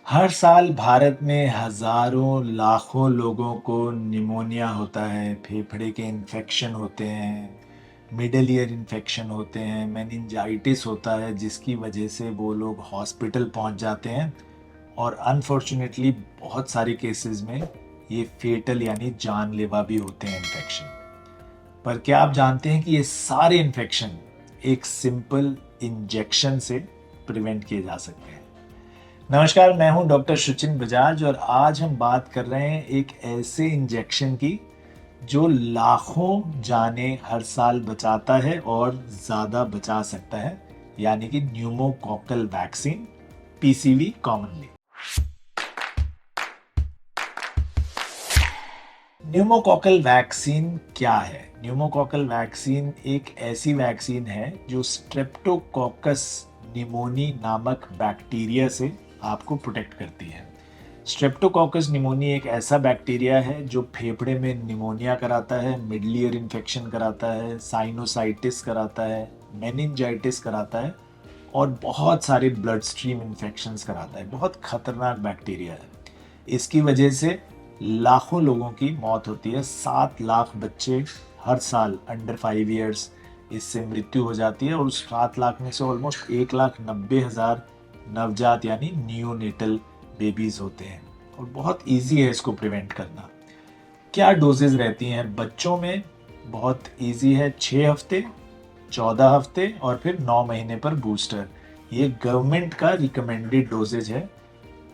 हर साल भारत में हज़ारों लाखों लोगों को निमोनिया होता है, फेफड़े के इन्फेक्शन होते हैं, मिडल ईयर इन्फेक्शन होते हैं, मेनिंजाइटिस होता है जिसकी वजह से वो लोग हॉस्पिटल पहुंच जाते हैं और अनफॉर्चुनेटली बहुत सारे केसेस में ये फेटल यानी जानलेवा भी होते हैं इन्फेक्शन। पर क्या आप जानते हैं कि ये सारे इन्फेक्शन एक सिंपल इंजेक्शन से प्रिवेंट किए जा सकते हैं। नमस्कार, मैं हूं डॉक्टर सुचिन बजाज और आज हम बात कर रहे हैं एक ऐसे इंजेक्शन की जो लाखों जानें हर साल बचाता है और ज़्यादा बचा सकता है, यानी कि pneumococcal vaccine, PCV commonly. Pneumococcal vaccine क्या है? न्यूमोकॉकल वैक्सीन एक ऐसी वैक्सीन है जो स्ट्रेप्टोकोकस निमोनी नामक बैक्टीरिया से आपको प्रोटेक्ट करती है। स्ट्रेप्टोकोकस निमोनी एक ऐसा बैक्टीरिया है जो फेफड़े में निमोनिया कराता है, मिडल ईयर इन्फेक्शन कराता है, साइनोसाइटिस कराता है, मेनिंजाइटिस कराता है और बहुत सारे ब्लड स्ट्रीम इन्फेक्शंस कराता है। बहुत खतरनाक बैक्टीरिया है। इसकी वजह से लाखों लोगों की मौत होती है। 7 लाख बच्चे हर साल अंडर 5 ईयर्स इससे मृत्यु हो जाती है और उस 7 लाख में से ऑलमोस्ट 1,90,000 नवजात यानी नियोनेटल बेबीज होते हैं और बहुत इजी है इसको प्रिवेंट करना। क्या डोजेज रहती हैं बच्चों में? बहुत इजी है, 6 हफ्ते, 14 हफ्ते और फिर 9 महीने पर बूस्टर। ये गवर्नमेंट का रिकमेंडेड डोजेज है।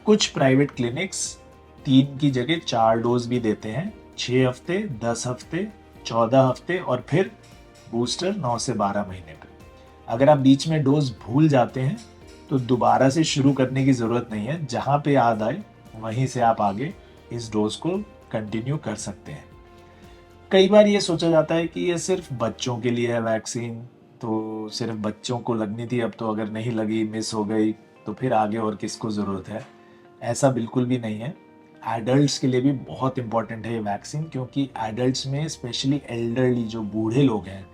कुछ प्राइवेट क्लिनिक्स 3 की जगह 4 डोज भी देते हैं, 6 हफ्ते, 10 हफ्ते, 14 हफ्ते और फिर बूस्टर 9 से 12 महीने पर। अगर आप बीच में डोज भूल जाते हैं तो दोबारा से शुरू करने की ज़रूरत नहीं है। जहाँ पे याद आए वहीं से आप आगे इस डोज को कंटिन्यू कर सकते हैं। कई बार ये सोचा जाता है कि ये सिर्फ बच्चों के लिए है वैक्सीन, तो सिर्फ बच्चों को लगनी थी, अब तो अगर नहीं लगी, मिस हो गई, तो फिर आगे और किसको ज़रूरत है। ऐसा बिल्कुल भी नहीं है। एडल्ट्स के लिए भी बहुत इंपॉर्टेंट है ये वैक्सीन, क्योंकि एडल्ट्स में स्पेशली एल्डरली जो बूढ़े लोग हैं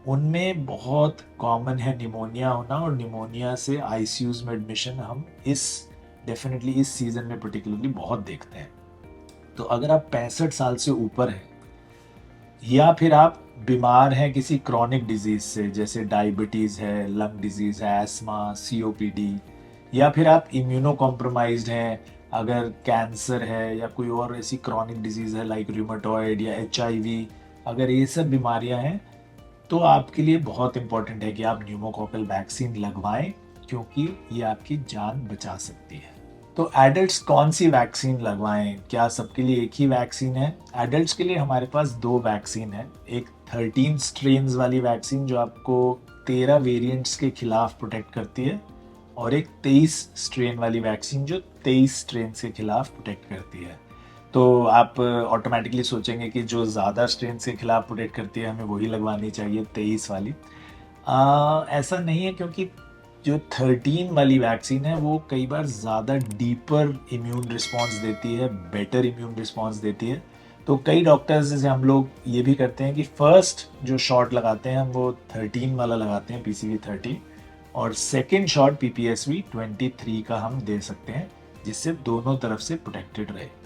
उनमें बहुत कॉमन है निमोनिया होना और निमोनिया से आईसीयूज में एडमिशन हम इस डेफिनेटली इस सीज़न में पर्टिकुलरली बहुत देखते हैं। तो अगर आप 65 साल से ऊपर हैं या फिर आप बीमार हैं किसी क्रॉनिक डिजीज से, जैसे डायबिटीज़ है, लंग डिजीज़ है, एस्मा, सीओपीडी, या फिर आप इम्यूनो कॉम्प्रोमाइज्ड हैं, अगर कैंसर है या कोई और ऐसी क्रॉनिक डिजीज़ है लाइक रूमेटॉइड या एचआईवी, अगर ये सब बीमारियां हैं तो आपके लिए बहुत इंपॉर्टेंट है कि आप न्यूमोकॉकल वैक्सीन लगवाएं, क्योंकि ये आपकी जान बचा सकती है। तो एडल्ट्स कौन सी वैक्सीन लगवाएं? क्या सबके लिए एक ही वैक्सीन है? एडल्ट्स के लिए हमारे पास 2 वैक्सीन है। एक 13 स्ट्रेन्स वाली वैक्सीन जो आपको 13 वेरिएंट्स के खिलाफ प्रोटेक्ट करती है और एक 23 स्ट्रेन वाली वैक्सीन जो 23 स्ट्रेन के खिलाफ प्रोटेक्ट करती है। तो आप ऑटोमेटिकली सोचेंगे कि जो ज़्यादा स्ट्रेन के खिलाफ प्रोटेक्ट करती है हमें वही लगवानी चाहिए, 23 वाली। ऐसा नहीं है, क्योंकि जो 13 वाली वैक्सीन है वो कई बार ज़्यादा डीपर इम्यून रिस्पॉन्स देती है, बेटर इम्यून रिस्पॉन्स देती है। तो कई डॉक्टर्स जैसे हम लोग ये भी करते हैं कि फर्स्ट जो शॉट लगाते हैं हम वो 13 वाला लगाते हैं, PCV13, और सेकेंड शॉट PPSV23 का हम दे सकते हैं, जिससे दोनों तरफ से प्रोटेक्टेड रहे।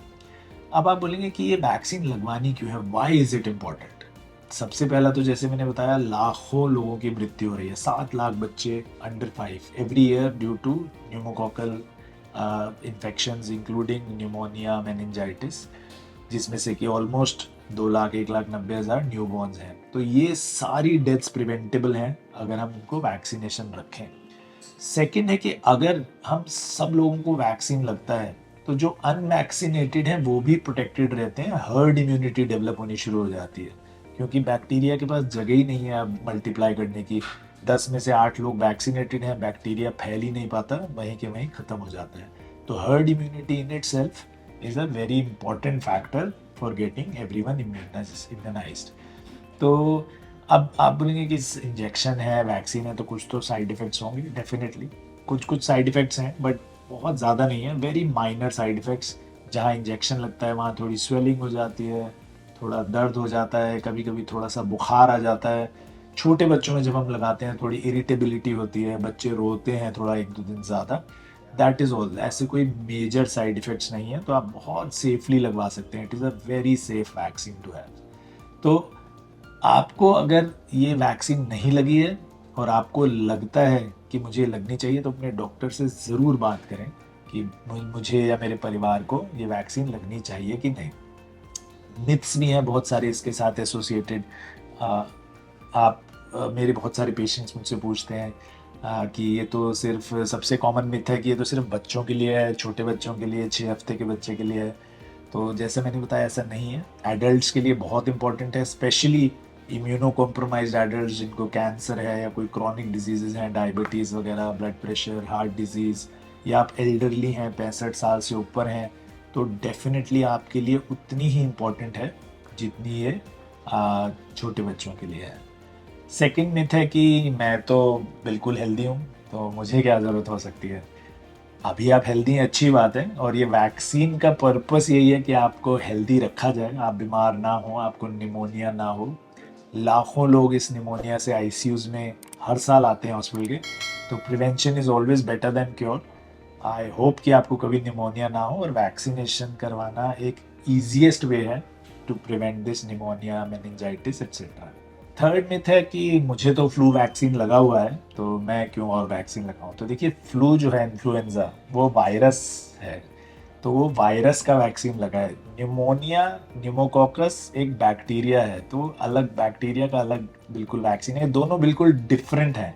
अब आप बोलेंगे कि ये वैक्सीन लगवानी क्यों है, वाई इज इट इम्पोर्टेंट? सबसे पहला तो जैसे मैंने बताया, लाखों लोगों की मृत्यु हो रही है, 7 लाख बच्चे under 5 every year due to pneumococcal infections including pneumonia, meningitis, जिसमें से कि ऑलमोस्ट 2 लाख 1,90,000 न्यूबॉर्न्स हैं। तो ये सारी डेथ्स प्रिवेंटेबल हैं अगर हम इनको वैक्सीनेशन रखें। सेकेंड है कि अगर हम सब लोगों को वैक्सीन लगता है तो जो अनवैक्सीनेटेड हैं वो भी प्रोटेक्टेड रहते हैं, हर्ड इम्यूनिटी डेवलप होनी शुरू हो जाती है, क्योंकि बैक्टीरिया के पास जगह ही नहीं है अब मल्टीप्लाई करने की। 10 में से 8 लोग वैक्सीनेटेड हैं, बैक्टीरिया फैल ही नहीं पाता, वहीं के वहीं ख़त्म हो जाता है। तो herd immunity in it self is a very important factor for getting everyone immunised. तो अब आप बोलेंगे कि इंजेक्शन है, वैक्सीन है, तो कुछ तो साइड इफ़ेक्ट्स होंगे, डेफिनेटली कुछ कुछ साइड इफ़ेक्ट्स हैं, बट बहुत ज़्यादा नहीं है, वेरी माइनर साइड इफ़ेक्ट्स। जहाँ इंजेक्शन लगता है वहाँ थोड़ी स्वेलिंग हो जाती है, थोड़ा दर्द हो जाता है, कभी कभी थोड़ा सा बुखार आ जाता है। छोटे बच्चों में जब हम लगाते हैं थोड़ी इरिटेबिलिटी होती है, बच्चे रोते हैं थोड़ा 1-2 दिन ज़्यादा, दैट इज़ ऑल। ऐसे कोई मेजर साइड इफ़ेक्ट्स नहीं है, तो आप बहुत सेफली लगवा सकते हैं। It is a very safe vaccine to have. तो आपको अगर ये वैक्सीन नहीं लगी है और आपको लगता है कि मुझे लगनी चाहिए, तो अपने डॉक्टर से ज़रूर बात करें कि मुझे या मेरे परिवार को ये वैक्सीन लगनी चाहिए कि नहीं। मिथ्स भी हैं बहुत सारे इसके साथ एसोसिएटेड। आप मेरे बहुत सारे पेशेंट्स मुझसे पूछते हैं कि ये तो सिर्फ सबसे कॉमन मिथ है कि ये तो सिर्फ बच्चों के लिए है, छोटे बच्चों के लिए, 6 हफ्ते के बच्चे के लिए है। तो जैसे मैंने बताया, ऐसा नहीं है। एडल्ट्स के लिए बहुत इंपॉर्टेंट है, स्पेशली इम्यूनो कॉम्प्रोमाइज्ड एडल्ट्स जिनको कैंसर है या कोई क्रॉनिक डिजीज़ हैं, डायबिटीज़ वगैरह, ब्लड प्रेशर, हार्ट डिजीज़, या आप एल्डरली हैं, 65 साल से ऊपर हैं, तो डेफिनेटली आपके लिए उतनी ही इम्पॉर्टेंट है जितनी ये छोटे बच्चों के लिए है। सेकंड मिथ है कि मैं तो बिल्कुल हेल्दी हूँ, तो मुझे क्या ज़रूरत हो सकती है। अभी आप हेल्दी हैं, अच्छी बात है, और ये वैक्सीन का पर्पस यही है कि आपको हेल्दी रखा जाए, आप बीमार ना हो, आपको निमोनिया ना हो। लाखों लोग इस निमोनिया से आईसीयूज़ में हर साल आते हैं हॉस्पिटल के, तो prevention is always better than cure. I hope कि आपको कभी निमोनिया ना हो, और वैक्सीनेशन करवाना एक ईजीएस्ट वे है to prevent this pneumonia, meningitis etcetera. Third myth है कि मुझे तो फ्लू वैक्सीन लगा हुआ है, तो मैं क्यों और वैक्सीन लगाऊं। तो देखिए, फ्लू जो है, इन्फ्लुएंजा, वो वायरस है, तो वो वायरस का वैक्सीन लगा है। निमोनिया, न्यूमोकॉकस एक बैक्टीरिया है, तो अलग बैक्टीरिया का अलग बिल्कुल वैक्सीन है। दोनों बिल्कुल डिफरेंट हैं।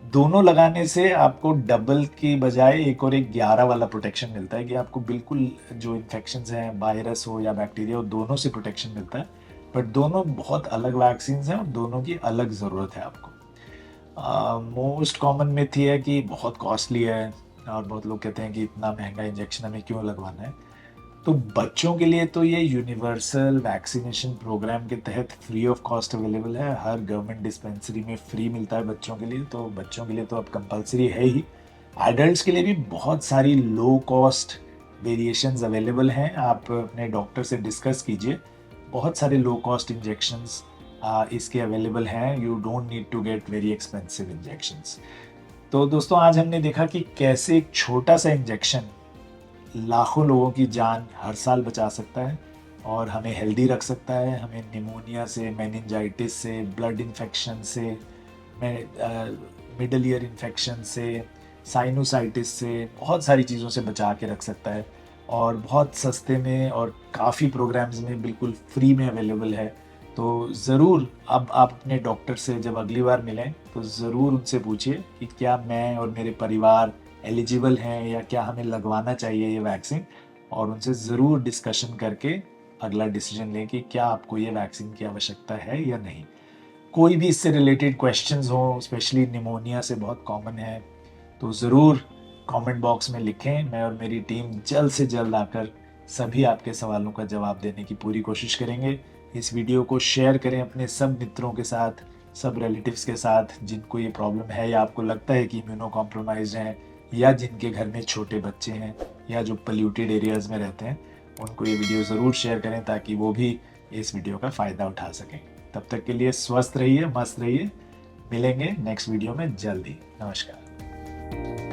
दोनों लगाने से आपको डबल की बजाय एक और एक 11 वाला प्रोटेक्शन मिलता है, कि आपको बिल्कुल जो इन्फेक्शंस हैं, वायरस हो या बैक्टीरिया हो, दोनों से प्रोटेक्शन मिलता है। बट दोनों बहुत अलग वैक्सीन हैं और दोनों की अलग ज़रूरत है आपको। मोस्ट कॉमन मिथ ये है कि बहुत कॉस्टली है, और बहुत लोग कहते हैं कि इतना महंगा इंजेक्शन हमें क्यों लगवाना है। तो बच्चों के लिए तो ये यूनिवर्सल वैक्सीनेशन प्रोग्राम के तहत फ्री ऑफ कॉस्ट अवेलेबल है। हर गवर्नमेंट डिस्पेंसरी में फ्री मिलता है बच्चों के लिए, तो बच्चों के लिए तो अब कंपलसरी है ही। एडल्ट्स के लिए भी बहुत सारी लो कॉस्ट वेरिएशंस अवेलेबल हैं। आप अपने डॉक्टर से डिस्कस कीजिए, बहुत सारे लो कॉस्ट इंजेक्शंस इसके अवेलेबल हैं। You don't need to get very expensive injections. तो दोस्तों, आज हमने देखा कि कैसे एक छोटा सा इंजेक्शन लाखों लोगों की जान हर साल बचा सकता है, और हमें हेल्दी रख सकता है, हमें निमोनिया से, मेनिंजाइटिस से, ब्लड इन्फेक्शन से, मिडल ईयर इन्फेक्शन से, साइनोसाइटिस से, बहुत सारी चीज़ों से बचा के रख सकता है, और बहुत सस्ते में और काफ़ी प्रोग्राम्स में बिल्कुल फ्री में अवेलेबल है। तो ज़रूर अब आप अपने डॉक्टर से जब अगली बार मिलें, तो ज़रूर उनसे पूछिए कि क्या मैं और मेरे परिवार एलिजिबल हैं, या क्या हमें लगवाना चाहिए ये वैक्सीन, और उनसे ज़रूर डिस्कशन करके अगला डिसीजन लें कि क्या आपको ये वैक्सीन की आवश्यकता है या नहीं। कोई भी इससे रिलेटेड क्वेश्चंस हो, स्पेशली निमोनिया से बहुत कॉमन है, तो ज़रूर कमेंट बॉक्स में लिखें। मैं और मेरी टीम जल्द से जल्द आकर सभी आपके सवालों का जवाब देने की पूरी कोशिश करेंगे। इस वीडियो को शेयर करें अपने सब मित्रों के साथ, सब रिलेटिव्स के साथ जिनको ये प्रॉब्लम है, या आपको लगता है कि इम्यूनो कॉम्प्रोमाइज़ हैं, या जिनके घर में छोटे बच्चे हैं, या जो पोल्यूटेड एरियाज़ में रहते हैं, उनको ये वीडियो ज़रूर शेयर करें ताकि वो भी इस वीडियो का फ़ायदा उठा सकें। तब तक के लिए स्वस्थ रहिए, मस्त रहिए। मिलेंगे नेक्स्ट वीडियो में जल्दी। नमस्कार।